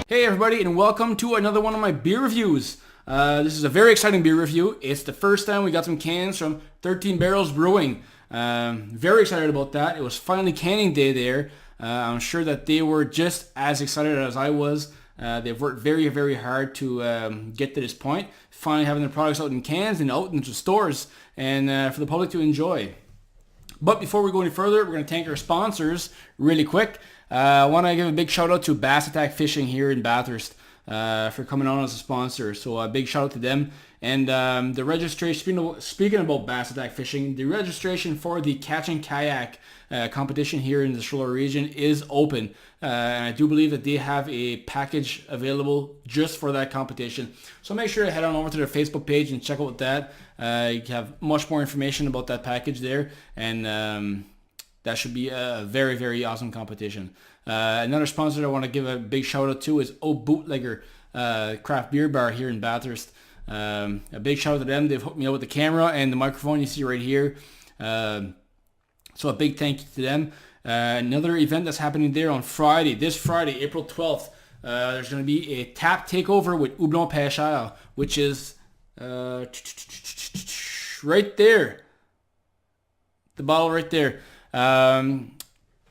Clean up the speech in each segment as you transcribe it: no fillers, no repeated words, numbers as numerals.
Hey everybody, and welcome to another one of my beer reviews. This is a very exciting beer review. It's the first time we got some cans from 13 Barrels Brewing. Very excited about that. It was finally canning day there. I'm sure that they were just as excited as I was. They've worked very, very hard to get to this point. Finally having their products out in cans and out into stores and for the public to enjoy. But before we go any further, we're going to thank our sponsors really quick. I want to give a big shout out to Bass Attack Fishing here in Bathurst for coming on as a sponsor. So a big shout out to them. And the registration, speaking about Bass Attack Fishing, the registration for the Catch and Kayak competition here in the Shoutout region is open. And I do believe that they have a package available just for that competition. So make sure to head on over to their Facebook page and check out that. You have much more information about that package there. And that should be a very, very awesome competition. Another sponsor I want to give a big shout out to is Bootlegger craft beer bar here in Bathurst. A big shout out to them. They've hooked me up with the camera and the microphone you see right here. So a big thank you to them. Another event that's happening there on Friday, this Friday, April 12th. There's going to be a tap takeover with Houblon Pêcheur, which is right there. The bottle right there. Houblon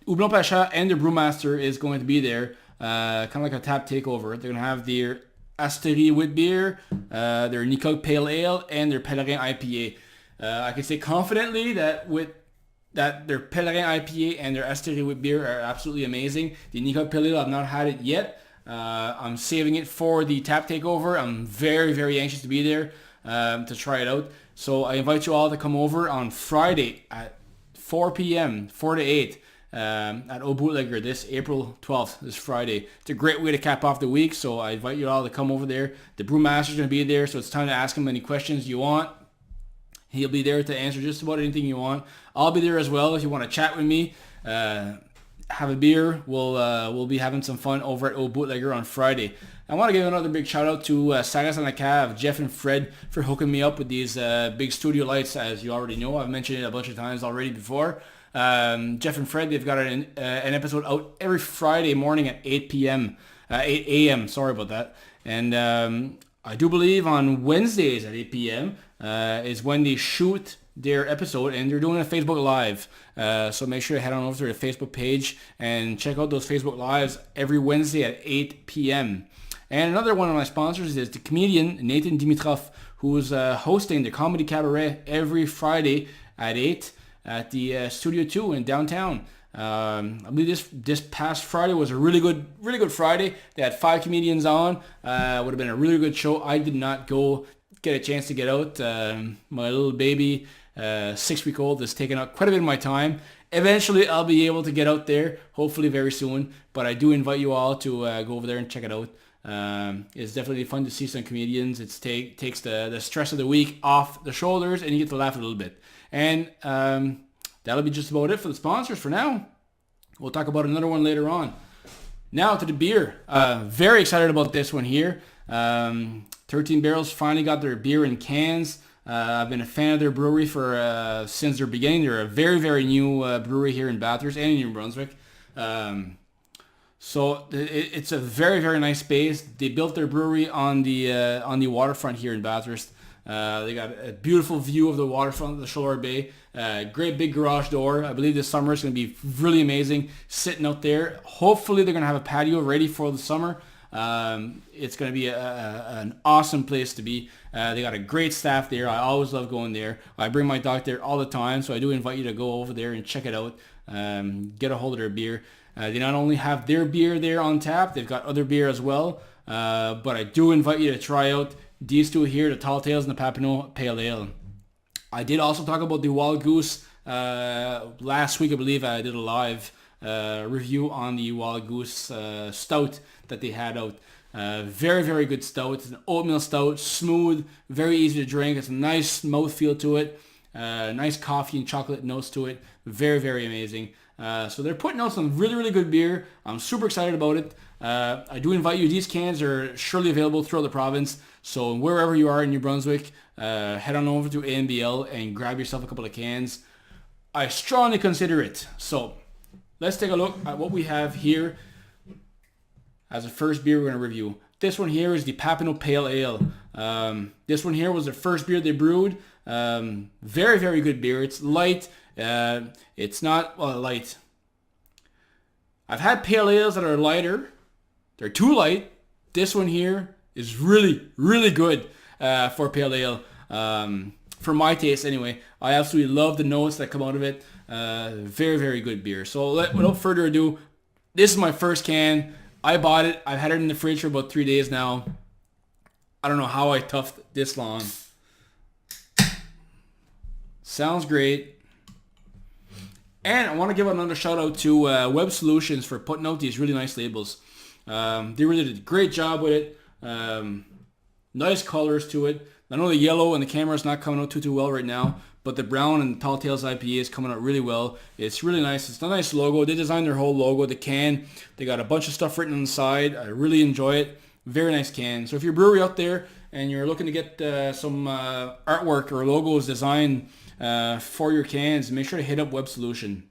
Pêcheur and their brewmaster is going to be there, kind of like a tap takeover. They're going to have their Asterie wheat beer, their Nicole Pale Ale, and their Pèlerin IPA. I can say confidently that their Pèlerin IPA and their Asterie wheat beer are absolutely amazing. The Nicole Pale Ale, I've not had it yet. I'm saving it for the tap takeover. I'm very, very anxious to be there to try it out. So I invite you all to come over on Friday at 4 p.m., 4 to 8 at Bootlegger this April 12th, this Friday. It's a great way to cap off the week, so I invite you all to come over there. The brewmaster's going to be there, so it's time to ask him any questions you want. He'll be there to answer just about anything you want. I'll be there as well if you want to chat with me. Have a beer. We'll be having some fun over at Bootlegger on Friday. I want to give another big shout out to Sagas and the Cave, Jeff and Fred, for hooking me up with these big studio lights. As you already know, I've mentioned it a bunch of times already before. Jeff and Fred, they've got an episode out every Friday morning at 8 a.m. Sorry about that. And I do believe on Wednesdays at 8 p.m. Is when they shoot their episode, and they're doing a Facebook Live. So make sure to head on over to the Facebook page and check out those Facebook Lives every Wednesday at 8 p.m. And another one of my sponsors is the comedian Nathan Dimitroff, who is hosting the Comedy Cabaret every Friday at 8 at the Studio 2 in downtown. I believe this past Friday was a really good Friday. They had 5 comedians on. Would have been a really good show. I did not get a chance to get out. My little baby, 6-week-old, is taking up quite a bit of my time. Eventually, I'll be able to get out there, hopefully very soon. But I do invite you all to go over there and check it out. It's definitely fun to see some comedians. It takes the stress of the week off the shoulders, and you get to laugh a little bit. And that'll be just about it for the sponsors for now. We'll talk about another one later on. Now to the beer. Very excited about this one here. 13 Barrels finally got their beer in cans. I've been a fan of their brewery since their beginning. They're a very, very new brewery here in Bathurst and in New Brunswick. So it's a very, very nice space. They built their brewery on the waterfront here in Bathurst. They got a beautiful view of the waterfront of the Shoutout Bay. Great big garage door. I believe this summer is going to be really amazing sitting out there. Hopefully they're going to have a patio ready for the summer. It's going to be an awesome place to be. They got a great staff there. I always love going there. I bring my dog there all the time, so I do invite you to go over there and check it out. Get a hold of their beer. They not only have their beer there on tap, they've got other beer as well. But I do invite you to try out these two here, the Tall Tales and the Papineau Pale Ale. I did also talk about the Wild Goose last week. I believe I did a live review on the Wild Goose stout that they had out. Very, very good stout. It's an oatmeal stout, smooth, very easy to drink. It's a nice mouthfeel to it. Nice coffee and chocolate notes to it. Very, very amazing. So they're putting out some really, really good beer. I'm super excited about it. I do invite you. These cans are surely available throughout the province. So wherever you are in New Brunswick, head on over to ANBL and grab yourself a couple of cans. I strongly consider it. So let's take a look at what we have here. as the first beer we're going to review. This one here is the Papineau Pale Ale. This one here was the first beer they brewed. Very, very good beer. It's light. It's not light. I've had pale ales that are lighter. They're too light. This one here is really, really good for pale ale. For my taste anyway. I absolutely love the notes that come out of it. Very, very good beer. So without further ado, this is my first can. I bought it. I've had it in the fridge for about 3 days now. I don't know how I toughed this long. Sounds great. And I want to give another shout out to Web Solutions for putting out these really nice labels. They really did a great job with it. Nice colors to it. I know the yellow and the camera's not coming out too well right now, but the brown and the Tall Tales IPA is coming out really well. It's really nice. It's a nice logo. They designed their whole logo, the can. They got a bunch of stuff written on the side. I really enjoy it. Very nice can. So if you're a brewery out there and you're looking to get some artwork or logos designed for your cans, make sure to hit up Web Solution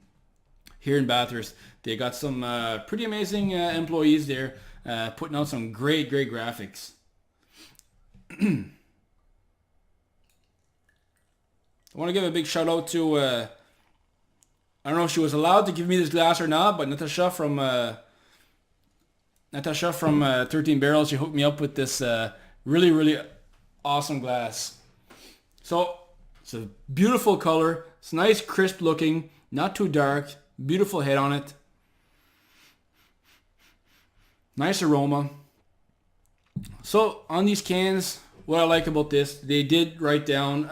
here in Bathurst. They got some pretty amazing employees there putting out some great graphics. I want to give a big shout out to, I don't know if she was allowed to give me this glass or not, but Natasha from 13 Barrels, she hooked me up with this really, really awesome glass. So it's a beautiful color. It's nice, crisp looking, not too dark. Beautiful head on it. Nice aroma. So on these cans, what I like about this, they did write down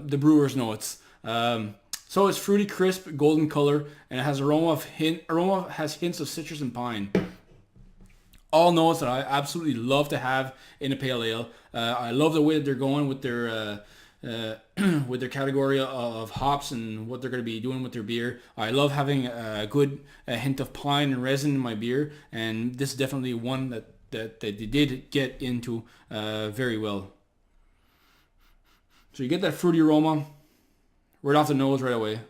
the brewer's notes. So it's fruity, crisp, golden color, and it has aroma has hints of citrus and pine. All notes that I absolutely love to have in a pale ale. I love the way that they're going with their category of hops and what they're going to be doing with their beer. I love having a good hint of pine and resin in my beer, and this is definitely one that they did get into very well. So you get that fruity aroma right off the nose right away.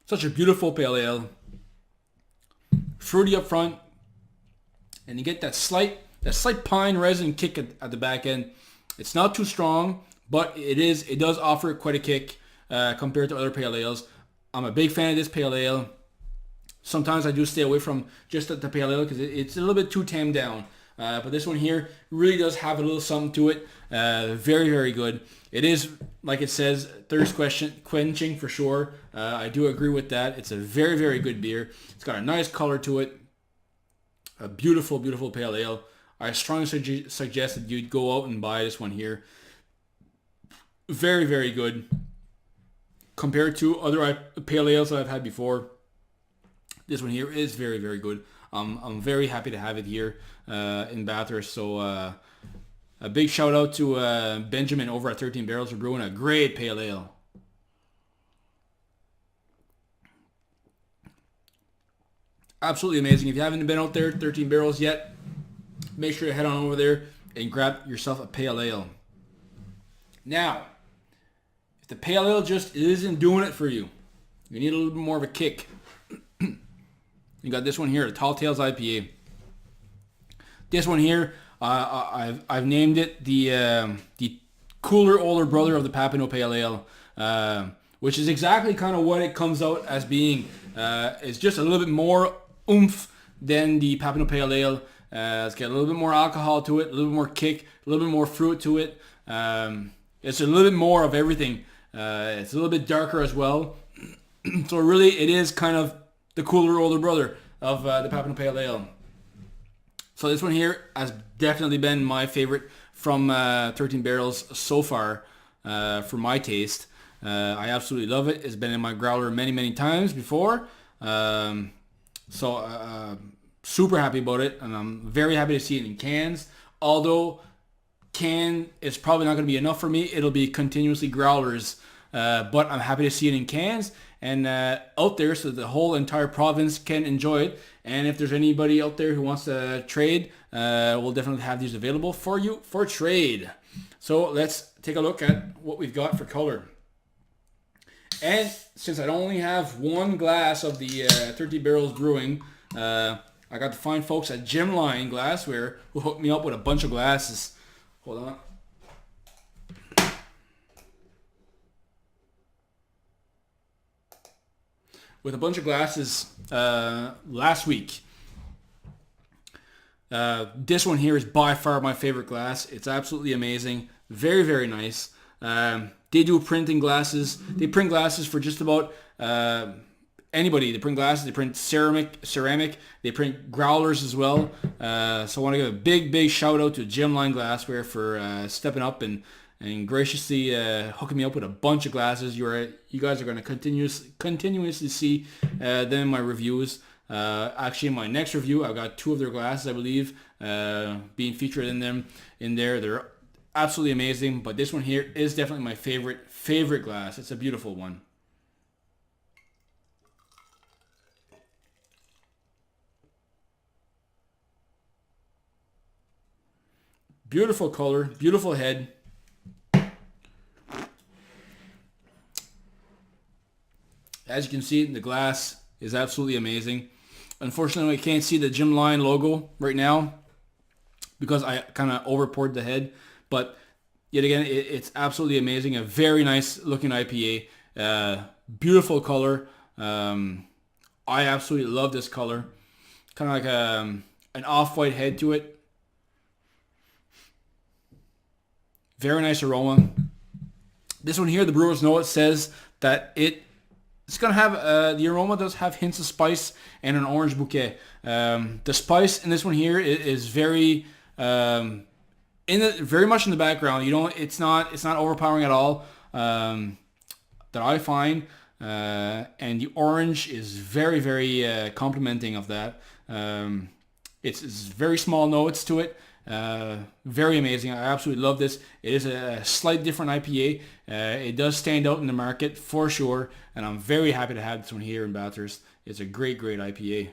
Such a beautiful pale ale. Fruity up front. And you get that slight pine resin kick at the back end. It's not too strong, but it does offer quite a kick compared to other pale ales. I'm a big fan of this pale ale. Sometimes I do stay away from just the pale ale because it's a little bit too tamed down. But this one here really does have a little something to it. Very, very good. It is, like it says, thirst quenching for sure. I do agree with that. It's a very, very good beer. It's got a nice color to it. A beautiful, beautiful pale ale. I strongly suggest that you'd go out and buy this one here. Very, very good. Compared to other pale ales that I've had before, this one here is very, very good. I'm very happy to have it here in Bathurst. So a big shout out to Benjamin over at 13 Barrels for brewing a great pale ale. Absolutely amazing. If you haven't been out there, 13 Barrels yet, make sure to head on over there and grab yourself a pale ale. Now, if the pale ale just isn't doing it for you, you need a little bit more of a kick. You got this one here, the Tall Tales IPA. This one here, I've named it the cooler older brother of the Papineau Pale Ale, which is exactly kind of what it comes out as being. It's just a little bit more oomph than the Papineau Pale Ale. It's got a little bit more alcohol to it, a little bit more kick, a little bit more fruit to it. It's a little bit more of everything. It's a little bit darker as well. So really, it is kind of the cooler older brother of the Papineau Pale Ale. So this one here has definitely been my favorite from 13 Barrels so far for my taste. I absolutely love it. It's been in my growler many, many times before. So super happy about it, and I'm very happy to see it in cans. Although can is probably not going to be enough for me. It'll be continuously growlers. But I'm happy to see it in cans and out there so the whole entire province can enjoy it. And if there's anybody out there who wants to trade, we'll definitely have these available for you for trade. So let's take a look at what we've got for color. And since I only have one glass of the 13 Barrels Brewing, I got the fine folks at Jym Line Glassware who hooked me up with a bunch of glasses. Hold on. With a bunch of glasses last week. This one here is by far my favorite glass. It's absolutely amazing. Very, very nice. They do printing glasses. They print glasses for just about anybody. They print glasses. They print ceramic. They print growlers as well. So I want to give a big shout out to Jym Line Glassware for stepping up and graciously hooking me up with a bunch of glasses. You guys are going to continuously see them in my reviews. Actually, in my next review, I've got 2 of their glasses, I believe, being featured in there. They're absolutely amazing, but this one here is definitely my favorite glass. It's a beautiful one. Beautiful color, beautiful head. As you can see, the glass is absolutely amazing. Unfortunately, I can't see the Jym Line logo right now because I kind of over-poured the head. But yet again, it's absolutely amazing. A very nice looking IPA. Beautiful color. I absolutely love this color. Kind of like an off-white head to it. Very nice aroma. This one here, the brewer's note says that it's going to have, the aroma does have hints of spice and an orange bouquet. The spice in this one here is very, very much in the background. It's not overpowering at all, that I find. And the orange is very, very complimenting of that. It's very small notes to it. Very amazing. I absolutely love this. It is a slight different IPA. It does stand out in the market for sure, and I'm very happy to have this one here in Bathurst. It's a great IPA.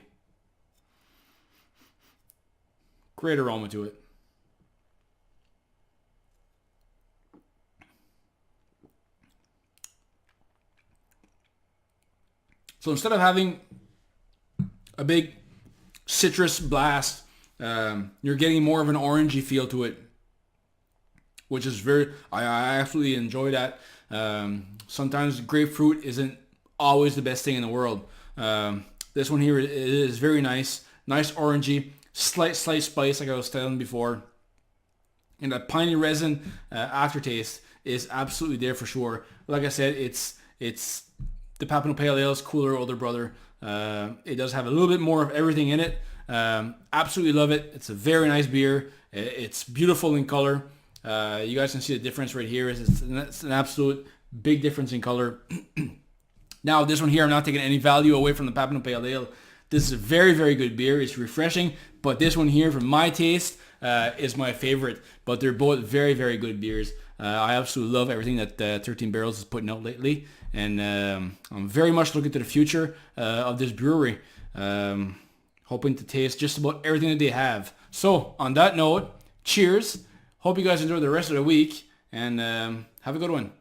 Great aroma to it. So instead of having a big citrus blast, you're getting more of an orangey feel to it, which is I absolutely enjoy that. Sometimes grapefruit isn't always the best thing in the world. This one here is very nice orangey, slight spice like I was telling before, and that piney resin aftertaste is absolutely there for sure. Like I said, it's the Papano Pale Ale's cooler older brother. It does have a little bit more of everything in it. Absolutely love it. It's a very nice beer. It's beautiful in color. You guys can see the difference right here. It's an absolute big difference in color. Now, this one here, I'm not taking any value away from the Papano Pale Ale. This is a very, very good beer. It's refreshing, but this one here, for my taste, is my favorite. But they're both very, very good beers. I absolutely love everything that 13 Barrels is putting out lately, and I'm very much looking to the future of this brewery. Hoping to taste just about everything that they have. So, on that note, cheers. Hope you guys enjoy the rest of the week, and have a good one.